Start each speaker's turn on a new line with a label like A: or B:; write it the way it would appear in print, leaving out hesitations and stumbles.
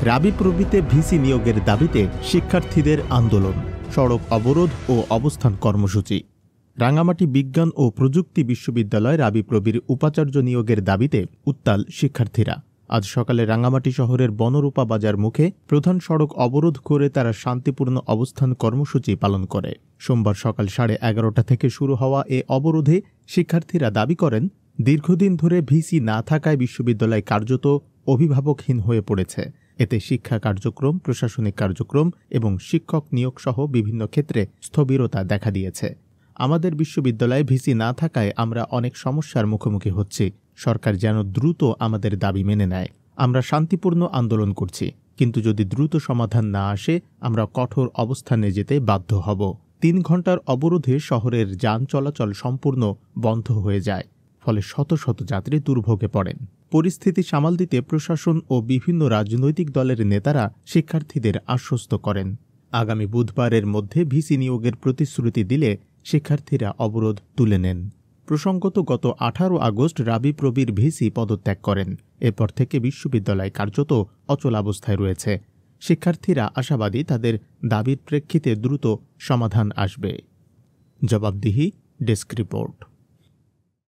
A: রাবি প্রবৃত্তে VC নিয়োগের দাবিতে শিক্ষার্থীদের আন্দোলন, সড়ক অবরোধ ও অবস্থান কর্মসূচি। রাঙামাটি বিজ্ঞান ও প্রযুক্তি বিশ্ববিদ্যালয় রাবি প্রবির উপাচার্য নিয়োগের দাবিতে উত্তাল শিক্ষার্থীরা। আজ সকালে রাঙামাটি শহরের বনরূপা বাজার মুখে প্রধান সড়ক অবরোধ করে তারা শান্তিপূর্ণ অবস্থান কর্মসূচি পালন করে। সোমবার সকাল 11:30 থেকে শুরু হওয়া এ অবরোধে শিক্ষার্থীরা দাবি করেন, দীর্ঘদিন ধরে ভিসি না থাকায় বিশ্ববিদ্যালয় কার্যত অভিভাবকহীন হয়ে পড়েছে। এতে শিক্ষা কার্যক্রম, প্রশাসনিক কার্যক্রম এবং শিক্ষক নিয়োগ সহ বিভিন্ন ক্ষেত্রে স্থবিরতা দেখা দিয়েছে। আমাদের বিশ্ববিদ্যালয়ে ভিসি না থাকায় আমরা অনেক সমস্যার মুখোমুখি হচ্ছি। সরকার যেন দ্রুত আমাদের দাবি মেনে নেয়। আমরা শান্তিপূর্ণ আন্দোলন করছি, কিন্তু যদি দ্রুত সমাধান না আসে আমরা কঠোর অবস্থানে যেতে বাধ্য হব। 3 ঘণ্টার অবরোধে শহরের যান চলাচল সম্পূর্ণ বন্ধ হয়ে যায়, ফলে শত শত যাত্রী দুর্ভোগে পড়েন। পরিস্থিতি সামাল দিতে প্রশাসন ও বিভিন্ন রাজনৈতিক দলের নেতারা শিক্ষার্থীদের আশ্বস্ত করেন। আগামী বুধবারের মধ্যে ভিসি নিয়োগের প্রতিশ্রুতি দিলে শিক্ষার্থীরা অবরোধ তুলে নেন। প্রসঙ্গত, গত 18 আগস্ট রাবি প্রবির ভিসি পদত্যাগ করেন। এরপর থেকে বিশ্ববিদ্যালয় কার্যত অচলাবস্থায় রয়েছে। শিক্ষার্থীরা আশাবাদী তাদের দাবির প্রেক্ষিতে দ্রুত সমাধান আসবে। জবাবদিহি ডেস্ক রিপোর্ট।